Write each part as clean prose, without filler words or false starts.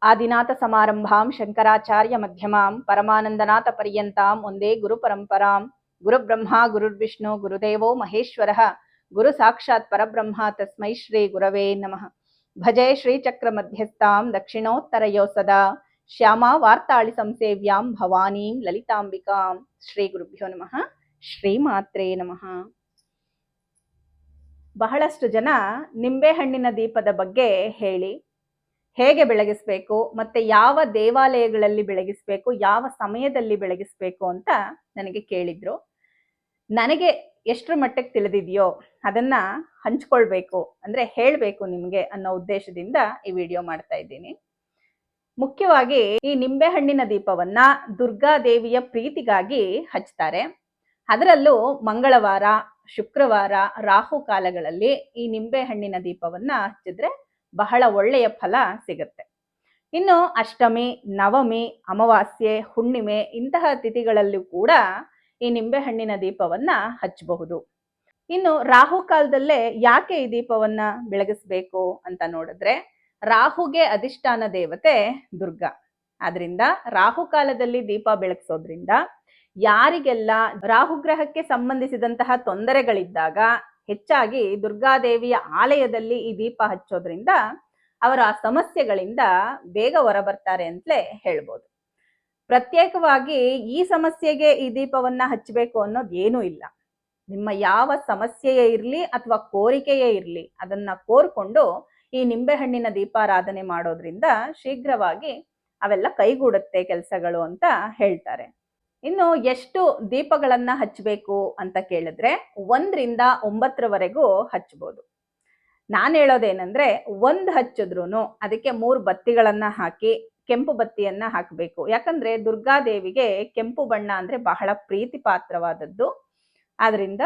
ಆದಿನಾಥ ಸಮಾರಂಭಾಂ ಶಂಕರಾಚಾರ್ಯ ಮಧ್ಯಮಾಂ ಪರಮಾನಂದನಾಥ ಪರ್ಯಂತಾಂ ಒಂದೇ ಗುರು ಪರಂಪರಾಂ ಗುರು ಬ್ರಹ್ಮ ಗುರುರ್ವಿಷ್ಣು ಗುರುದೇವೋ ಮಹೇಶ್ವರಃ ಗುರು ಸಾಕ್ಷಾತ್ ಪರಬ್ರಹ್ಮ ತಸ್ಮೈ ಶ್ರೀ ಗುರವೇ ನಮಃ. ಭಜೆ ಶ್ರೀ ಚಕ್ರ ಮಧ್ಯಸ್ಥಾಂ ದಕ್ಷಿಣೋತ್ತರಯೋ ಸದಾ ಶ್ಯಾಮಾ ವಾರ್ತಾಳಿ ಸಂಸೇವ್ಯಾಂ ಭವಾನೀಂ ಲಲಿತಾಂಬಿಕಾಂ. ಶ್ರೀ ಗುರುಭ್ಯೋ ನಮಃ. ಶ್ರೀಮಾತ್ರೇ ನಮಃ. ಬಹಳಷ್ಟು ಜನ ನಿಂಬೆಹಣ್ಣಿನ ದೀಪದ ಬಗ್ಗೆ ಹೇಳಿ ಹೇಗೆ ಬೆಳಗಿಸ್ಬೇಕು ಮತ್ತೆ ಯಾವ ದೇವಾಲಯಗಳಲ್ಲಿ ಬೆಳಗಿಸ್ಬೇಕು, ಯಾವ ಸಮಯದಲ್ಲಿ ಬೆಳಗಿಸ್ಬೇಕು ಅಂತ ನನಗೆ ಕೇಳಿದ್ರು. ನನಗೆ ಎಷ್ಟರ ಮಟ್ಟಕ್ಕೆ ತಿಳಿದಿದೆಯೋ ಅದನ್ನ ಹಂಚ್ಕೊಳ್ಬೇಕು, ಅಂದ್ರೆ ಹೇಳಬೇಕು ನಿಮಗೆ ಅನ್ನೋ ಉದ್ದೇಶದಿಂದ ಈ ವಿಡಿಯೋ ಮಾಡ್ತಾ ಇದ್ದೀನಿ. ಮುಖ್ಯವಾಗಿ ಈ ನಿಂಬೆಹಣ್ಣಿನ ದೀಪವನ್ನ ದುರ್ಗಾದೇವಿಯ ಪ್ರೀತಿಗಾಗಿ ಹಚ್ತಾರೆ. ಅದರಲ್ಲೂ ಮಂಗಳವಾರ, ಶುಕ್ರವಾರ, ರಾಹು ಕಾಲಗಳಲ್ಲಿ ಈ ನಿಂಬೆಹಣ್ಣಿನ ದೀಪವನ್ನ ಹಚ್ಚಿದ್ರೆ ಬಹಳ ಒಳ್ಳೆಯ ಫಲ ಸಿಗುತ್ತೆ. ಇನ್ನು ಅಷ್ಟಮಿ, ನವಮಿ, ಅಮಾವಾಸ್ಯೆ, ಹುಣ್ಣಿಮೆ ಇಂತಹ ತಿಥಿಗಳಲ್ಲೂ ಕೂಡ ಈ ನಿಂಬೆಹಣ್ಣಿನ ದೀಪವನ್ನ ಹಚ್ಚಬಹುದು. ಇನ್ನು ರಾಹು ಕಾಲದಲ್ಲೇ ಯಾಕೆ ಈ ದೀಪವನ್ನ ಬೆಳಗಿಸ್ಬೇಕು ಅಂತ ನೋಡಿದ್ರೆ, ರಾಹುಗೆ ಅಧಿಷ್ಠಾನ ದೇವತೆ ದುರ್ಗಾ. ಆದ್ರಿಂದ ರಾಹು ಕಾಲದಲ್ಲಿ ದೀಪ ಬೆಳಗಿಸೋದ್ರಿಂದ ಯಾರಿಗೆಲ್ಲ ರಾಹುಗ್ರಹಕ್ಕೆ ಸಂಬಂಧಿಸಿದಂತಹ ತೊಂದರೆಗಳಿದ್ದಾಗ ಹೆಚ್ಚಾಗಿ ದುರ್ಗಾದೇವಿಯ ಆಲಯದಲ್ಲಿ ಈ ದೀಪ ಹಚ್ಚೋದ್ರಿಂದ ಅವರ ಆ ಸಮಸ್ಯೆಗಳಿಂದ ಬೇಗ ಹೊರಬರ್ತಾರೆ ಅಂತಲೇ ಹೇಳ್ಬೋದು. ಪ್ರತ್ಯೇಕವಾಗಿ ಈ ಸಮಸ್ಯೆಗೆ ಈ ದೀಪವನ್ನ ಹಚ್ಚಬೇಕು ಅನ್ನೋದು ಏನೂ ಇಲ್ಲ. ನಿಮ್ಮ ಯಾವ ಸಮಸ್ಯೆಯೇ ಇರಲಿ ಅಥವಾ ಕೋರಿಕೆಯೇ ಇರಲಿ ಅದನ್ನ ಕೋರ್ಕೊಂಡು ಈ ನಿಂಬೆಹಣ್ಣಿನ ದೀಪಾರಾಧನೆ ಮಾಡೋದ್ರಿಂದ ಶೀಘ್ರವಾಗಿ ಅವೆಲ್ಲ ಕೈಗೂಡುತ್ತೆ ಕೆಲಸಗಳು ಅಂತ ಹೇಳ್ತಾರೆ. ಇನ್ನು ಎಷ್ಟು ದೀಪಗಳನ್ನ ಹಚ್ಚಬೇಕು ಅಂತ ಕೇಳಿದ್ರೆ 1ರಿಂದ 9ರವರೆಗೂ ಹಚ್ಚಬಹುದು. ನಾನು ಹೇಳೋದೇನಂದ್ರೆ, 1 ಹಚ್ಚಿದ್ರು ಅದಕ್ಕೆ 3 ಬತ್ತಿಗಳನ್ನ ಹಾಕಿ ಕೆಂಪು ಬತ್ತಿಯನ್ನ ಹಾಕಬೇಕು. ಯಾಕಂದ್ರೆ ದುರ್ಗಾದೇವಿಗೆ ಕೆಂಪು ಬಣ್ಣ ಅಂದ್ರೆ ಬಹಳ ಪ್ರೀತಿ ಪಾತ್ರವಾದದ್ದು. ಆದ್ರಿಂದ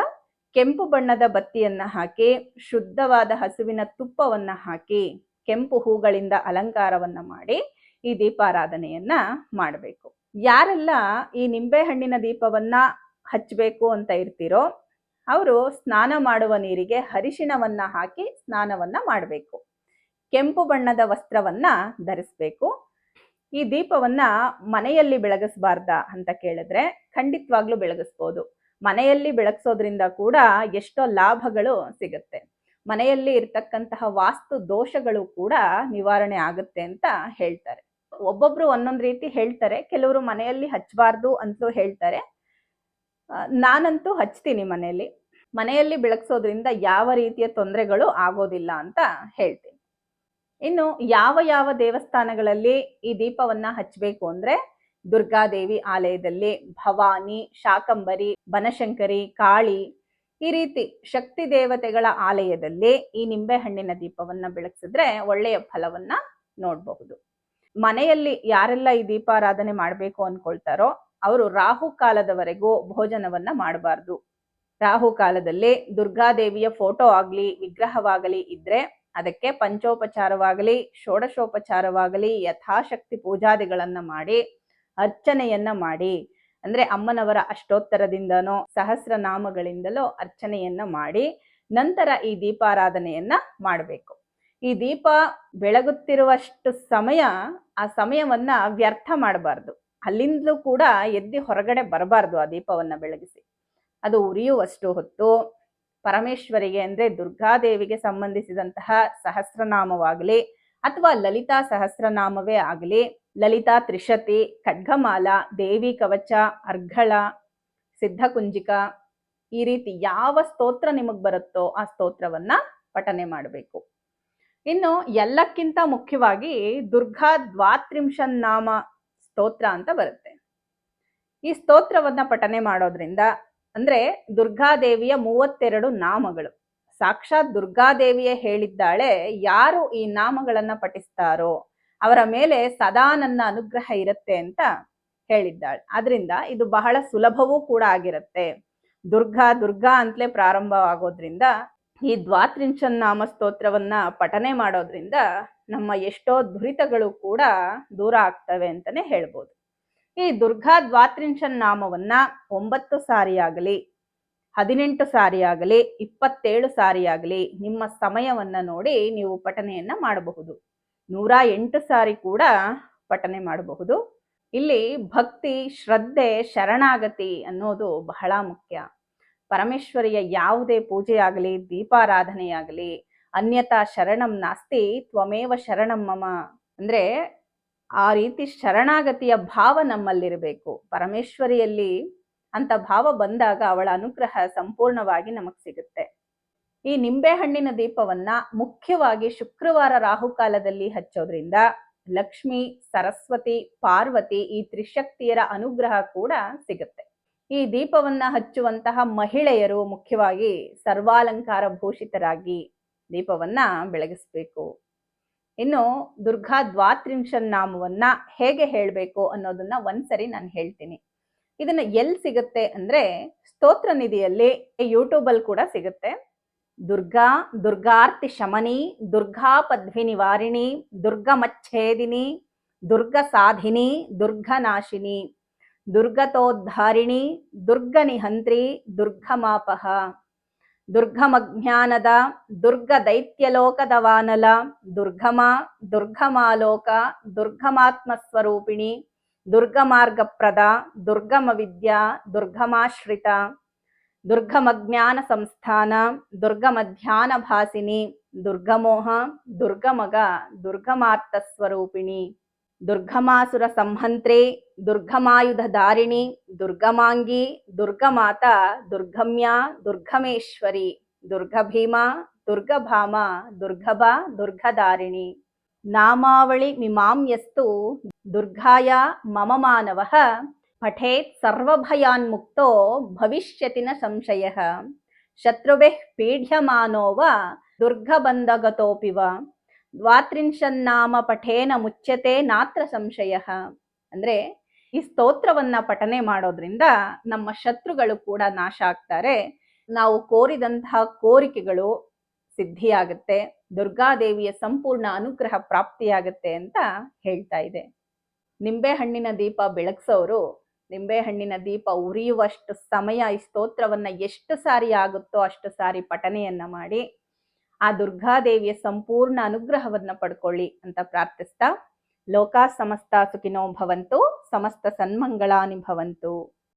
ಕೆಂಪು ಬಣ್ಣದ ಬತ್ತಿಯನ್ನ ಹಾಕಿ, ಶುದ್ಧವಾದ ಹಸುವಿನ ತುಪ್ಪವನ್ನ ಹಾಕಿ, ಕೆಂಪು ಹೂಗಳಿಂದ ಅಲಂಕಾರವನ್ನ ಮಾಡಿ ಈ ದೀಪಾರಾಧನೆಯನ್ನ ಮಾಡಬೇಕು. ಯಾರೆಲ್ಲ ಈ ನಿಂಬೆಹಣ್ಣಿನ ದೀಪವನ್ನ ಹಚ್ಚಬೇಕು ಅಂತ ಇರ್ತೀರೋ ಅವರು ಸ್ನಾನ ಮಾಡುವ ನೀರಿಗೆ ಅರಿಶಿಣವನ್ನ ಹಾಕಿ ಸ್ನಾನವನ್ನ ಮಾಡಬೇಕು. ಕೆಂಪು ಬಣ್ಣದ ವಸ್ತ್ರವನ್ನ ಧರಿಸ್ಬೇಕು. ಈ ದೀಪವನ್ನ ಮನೆಯಲ್ಲಿ ಬೆಳಗಿಸಬಾರ್ದ ಅಂತ ಕೇಳಿದ್ರೆ ಖಂಡಿತವಾಗ್ಲೂ ಬೆಳಗಿಸ್ಬೋದು. ಮನೆಯಲ್ಲಿ ಬೆಳಗಿಸೋದ್ರಿಂದ ಕೂಡ ಎಷ್ಟೋ ಲಾಭಗಳು ಸಿಗುತ್ತೆ. ಮನೆಯಲ್ಲಿ ಇರ್ತಕ್ಕಂತಹ ವಾಸ್ತು ದೋಷಗಳು ಕೂಡ ನಿವಾರಣೆ ಆಗುತ್ತೆ ಅಂತ ಹೇಳ್ತಾರೆ. ಒಬ್ಬೊಬ್ರು ಒಂದೊಂದು ರೀತಿ ಹೇಳ್ತಾರೆ. ಕೆಲವರು ಮನೆಯಲ್ಲಿ ಹಚ್ಚಬಾರ್ದು ಅಂತಲೂ ಹೇಳ್ತಾರೆ. ನಾನಂತೂ ಹಚ್ತೀನಿ ಮನೆಯಲ್ಲಿ ಬೆಳಗಿಸೋದ್ರಿಂದ ಯಾವ ರೀತಿಯ ತೊಂದರೆಗಳು ಆಗೋದಿಲ್ಲ ಅಂತ ಹೇಳ್ತೀನಿ. ಇನ್ನು ಯಾವ ಯಾವ ದೇವಸ್ಥಾನಗಳಲ್ಲಿ ಈ ದೀಪವನ್ನ ಹಚ್ಚಬೇಕು ಅಂದ್ರೆ, ದುರ್ಗಾದೇವಿ ಆಲಯದಲ್ಲಿ, ಭವಾನಿ, ಶಾಕಂಬರಿ, ಬನಶಂಕರಿ, ಕಾಳಿ ಈ ರೀತಿ ಶಕ್ತಿ ದೇವತೆಗಳ ಆಲಯದಲ್ಲಿ ಈ ನಿಂಬೆಹಣ್ಣಿನ ದೀಪವನ್ನ ಬೆಳಗಿಸಿದ್ರೆ ಒಳ್ಳೆಯ ಫಲವನ್ನ ನೋಡಬಹುದು. ಮನೆಯಲ್ಲಿ ಯಾರೆಲ್ಲ ಈ ದೀಪಾರಾಧನೆ ಮಾಡಬೇಕು ಅನ್ಕೊಳ್ತಾರೋ ಅವರು ರಾಹು ಕಾಲದವರೆಗೂ ಭೋಜನವನ್ನ ಮಾಡಬಾರ್ದು. ರಾಹು ಕಾಲದಲ್ಲಿ ದುರ್ಗಾದೇವಿಯ ಫೋಟೋ ಆಗ್ಲಿ ವಿಗ್ರಹವಾಗಲಿ ಇದ್ರೆ ಅದಕ್ಕೆ ಪಂಚೋಪಚಾರವಾಗಲಿ ಷೋಡಶೋಪಚಾರವಾಗಲಿ ಯಥಾಶಕ್ತಿ ಪೂಜಾದಿಗಳನ್ನ ಮಾಡಿ ಅರ್ಚನೆಯನ್ನ ಮಾಡಿ, ಅಂದ್ರೆ ಅಮ್ಮನವರ ಅಷ್ಟೋತ್ತರದಿಂದನೋ ಸಹಸ್ರನಾಮಗಳಿಂದಲೋ ಅರ್ಚನೆಯನ್ನ ಮಾಡಿ ನಂತರ ಈ ದೀಪಾರಾಧನೆಯನ್ನ ಮಾಡಬೇಕು. ಈ ದೀಪ ಬೆಳಗುತ್ತಿರುವಷ್ಟು ಸಮಯ ಆ ಸಮಯವನ್ನ ವ್ಯರ್ಥ ಮಾಡಬಾರ್ದು. ಅಲ್ಲಿಂದಲೂ ಕೂಡ ಎದ್ದು ಹೊರಗಡೆ ಬರಬಾರ್ದು. ಆ ದೀಪವನ್ನ ಬೆಳಗಿಸಿ ಅದು ಉರಿಯುವಷ್ಟು ಹೊತ್ತು ಪರಮೇಶ್ವರಿಗೆ ಅಂದ್ರೆ ದುರ್ಗಾದೇವಿಗೆ ಸಂಬಂಧಿಸಿದಂತಹ ಸಹಸ್ರನಾಮವಾಗಲಿ ಅಥವಾ ಲಲಿತಾ ಸಹಸ್ರನಾಮವೇ ಆಗಲಿ, ಲಲಿತಾ ತ್ರಿಶತಿ, ಖಡ್ಗಮಾಲ, ದೇವಿ ಕವಚ, ಅರ್ಘಳ, ಸಿದ್ಧಕುಂಜಿಕ ಈ ರೀತಿ ಯಾವ ಸ್ತೋತ್ರ ನಿಮಗ್ ಬರುತ್ತೋ ಆ ಸ್ತೋತ್ರವನ್ನ ಪಠನೆ ಮಾಡಬೇಕು. ಇನ್ನು ಎಲ್ಲಕ್ಕಿಂತ ಮುಖ್ಯವಾಗಿ ದುರ್ಗಾ ದ್ವಾತ್ರಿಂಶನ್ನಾಮ ಸ್ತೋತ್ರ ಅಂತ ಬರುತ್ತೆ. ಈ ಸ್ತೋತ್ರವನ್ನ ಪಠನೆ ಮಾಡೋದ್ರಿಂದ ಅಂದ್ರೆ ದುರ್ಗಾದೇವಿಯ 32 ನಾಮಗಳು. ಸಾಕ್ಷಾತ್ ದುರ್ಗಾದೇವಿಯೇ ಹೇಳಿದ್ದಾಳೆ, ಯಾರು ಈ ನಾಮಗಳನ್ನ ಪಠಿಸ್ತಾರೋ ಅವರ ಮೇಲೆ ಸದಾ ನನ್ನ ಅನುಗ್ರಹ ಇರುತ್ತೆ ಅಂತ ಹೇಳಿದ್ದಾಳೆ. ಆದ್ರಿಂದ ಇದು ಬಹಳ ಸುಲಭವೂ ಕೂಡ ಆಗಿರುತ್ತೆ. ದುರ್ಗಾ ದುರ್ಗಾ ಅಂತಲೇ ಪ್ರಾರಂಭವಾಗೋದ್ರಿಂದ ಈ ದ್ವಾತ್ರಿಂಶನ್ನಾಮ ಸ್ತೋತ್ರವನ್ನ ಪಠನೆ ಮಾಡೋದ್ರಿಂದ ನಮ್ಮ ಎಷ್ಟೋ ದುರಿತಗಳು ಕೂಡ ದೂರ ಆಗ್ತವೆ ಅಂತಾನೆ ಹೇಳ್ಬೋದು. ಈ ದುರ್ಗಾ ದ್ವಾತ್ರಿಂಶನ್ನಾಮವನ್ನ 9 ಸಾರಿ ಆಗಲಿ, 18 ಸಾರಿ ಆಗಲಿ, 27 ಸಾರಿ ಆಗಲಿ ನಿಮ್ಮ ಸಮಯವನ್ನ ನೋಡಿ ನೀವು ಪಠನೆಯನ್ನ ಮಾಡಬಹುದು. 108 ಸಾರಿ ಕೂಡ ಪಠನೆ ಮಾಡಬಹುದು. ಇಲ್ಲಿ ಭಕ್ತಿ, ಶ್ರದ್ಧೆ, ಶರಣಾಗತಿ ಅನ್ನೋದು ಬಹಳ ಮುಖ್ಯ. ಪರಮೇಶ್ವರಿಯ ಯಾವುದೇ ಪೂಜೆಯಾಗಲಿ, ದೀಪಾರಾಧನೆಯಾಗಲಿ, ಅನ್ಯಥಾ ಶರಣಂ ನಾಸ್ತಿ ತ್ವಮೇವ ಶರಣಂ ಮಮ ಅಂದ್ರೆ ಆ ರೀತಿ ಶರಣಾಗತಿಯ ಭಾವ ನಮ್ಮಲ್ಲಿರಬೇಕು. ಪರಮೇಶ್ವರಿಯಲ್ಲಿ ಅಂತ ಭಾವ ಬಂದಾಗ ಅವಳ ಅನುಗ್ರಹ ಸಂಪೂರ್ಣವಾಗಿ ನಮಗ್ ಸಿಗುತ್ತೆ. ಈ ನಿಂಬೆಹಣ್ಣಿನ ದೀಪವನ್ನ ಮುಖ್ಯವಾಗಿ ಶುಕ್ರವಾರ ರಾಹುಕಾಲದಲ್ಲಿ ಹಚ್ಚೋದ್ರಿಂದ ಲಕ್ಷ್ಮಿ, ಸರಸ್ವತಿ, ಪಾರ್ವತಿ ಈ ತ್ರಿಶಕ್ತಿಯರ ಅನುಗ್ರಹ ಕೂಡ ಸಿಗುತ್ತೆ. ಈ ದೀಪವನ್ನ ಹಚ್ಚುವಂತಹ ಮಹಿಳೆಯರು ಮುಖ್ಯವಾಗಿ ಸರ್ವಾಲಂಕಾರ ಭೂಷಿತರಾಗಿ ದೀಪವನ್ನ ಬೆಳಗಿಸ್ಬೇಕು. ಇನ್ನು ದುರ್ಗಾ ದ್ವಾತ್ರಿಂಶನ್ ನಾಮವನ್ನ ಹೇಗೆ ಹೇಳಬೇಕು ಅನ್ನೋದನ್ನ ಒಂದ್ಸರಿ ನಾನು ಹೇಳ್ತೀನಿ. ಇದನ್ನ ಎಲ್ಲಿ ಸಿಗುತ್ತೆ ಅಂದ್ರೆ ಸ್ತೋತ್ರ ನಿಧಿಯಲ್ಲಿ, ಯೂಟ್ಯೂಬ್ ಕೂಡ ಸಿಗುತ್ತೆ. ದುರ್ಗಾ, ದುರ್ಗಾರ್ತಿ ಶಮನಿ, ದುರ್ಗಾ ಪದ್ವಿ ನಿವಾರಿಣಿ, ದುರ್ಗಮಚ್ಛೇದಿನಿ, ದುರ್ಗ ಸಾಧಿನಿ, ದುರ್ಗನಾಶಿನಿ, ದುರ್ಗತೋದ್ಧಾರಿಣಿ, ದುರ್ಗನಿಹಂತ್ರಿ, ದುರ್ಗಮಾಪಹ, ದುರ್ಗಮಜ್ಞಾನದ, ದುರ್ಗ ದೈತ್ಯಲೋಕದ ವಾನಲ, ದುರ್ಗಮ, ದುರ್ಗಮಾಲೋಕ, ದುರ್ಗಮಾತ್ಮಸ್ವರೂಪಿಣಿ, ದುರ್ಗಮಾರ್ಗಪ್ರದ, ದುರ್ಗಮ ವಿದ್ಯಾ, ದುರ್ಗಮಾಶ್ರಿತ, ದುರ್ಗಮಜ್ಞಾನ ಸಂಸ್ಥಾನ, ದುರ್ಗಮಧ್ಯಾನ ಭಾಸಿನಿ, ದುರ್ಗಮೋಹ, ದುರ್ಗಮಗ, ದುರ್ಗಮಾರ್ಥಸ್ವರೂಪಿಣಿ, ದುರ್ಗಮಾಸುರ ಸಂಹಂತ್ರಿ, ದುರ್ಗಮಾಯುಧ ಧಾರಿಣಿ, ದುರ್ಗಮಾಂಗಿ, ದುರ್ಗಮಾತ, ದುರ್ಗಮ್ಯ, ದುರ್ಗಮೇಶ್ವರಿ, ದುರ್ಗಭೀಮ, ದುರ್ಗಭಾಮ, ದುರ್ಗಭ, ದುರ್ಗಧಾರಿಣಿ. ನಾಮಾವಳಿ ಮಿಮಾಂಯಸ್ತು ದುರ್ಗಾಯ ಮಮ ಮಾನವಃ ಪಠೇತ್ ಸರ್ವಭಯಾನ್ಮುಕ್ತೋ ಭವಿಷ್ಯತಿ ನ ಸಂಶಯಃ. ಶತ್ರುಭಿಃ ಪೀಡ್ಯಮಾನೋವ ದುರ್ಗಬಂಧಗತೋಪಿವ ದ್ವಾತ್ರಿಂಶನ್ನಾಮ ಪಠೇನ ಮುಚ್ಯತೆ ನಾತ್ರ ಸಂಶಯಃ. ಅಂದ್ರೆ ಈ ಸ್ತೋತ್ರವನ್ನ ಪಠನೆ ಮಾಡೋದ್ರಿಂದ ನಮ್ಮ ಶತ್ರುಗಳು ಕೂಡ ನಾಶ ಆಗ್ತಾರೆ, ನಾವು ಕೋರಿದಂತಹ ಕೋರಿಕೆಗಳು ಸಿದ್ಧಿಯಾಗುತ್ತೆ, ದುರ್ಗಾದೇವಿಯ ಸಂಪೂರ್ಣ ಅನುಗ್ರಹ ಪ್ರಾಪ್ತಿಯಾಗುತ್ತೆ ಅಂತ ಹೇಳ್ತಾ ಇದೆ. ನಿಂಬೆಹಣ್ಣಿನ ದೀಪ ಬೆಳಗ್ಸೋರು ನಿಂಬೆಹಣ್ಣಿನ ದೀಪ ಉರಿಯುವಷ್ಟು ಸಮಯ ಈ ಸ್ತೋತ್ರವನ್ನ ಎಷ್ಟು ಸಾರಿ ಆಗುತ್ತೋ ಅಷ್ಟು ಸಾರಿ ಪಠನೆಯನ್ನ ಮಾಡಿ ಆ ದುರ್ಗಾದೇವಿಯ ಸಂಪೂರ್ಣ ಅನುಗ್ರಹವನ್ನ ಪಡ್ಕೊಳ್ಳಿ ಅಂತ ಪ್ರಾರ್ಥಿಸ್ತಾ, ಲೋಕಾ ಸಮಸ್ತ ಸುಖಿನೋ ಭವಂತು, ಸಮಸ್ತ ಸನ್ಮಂಗಳಾನಿ ಭವಂತು.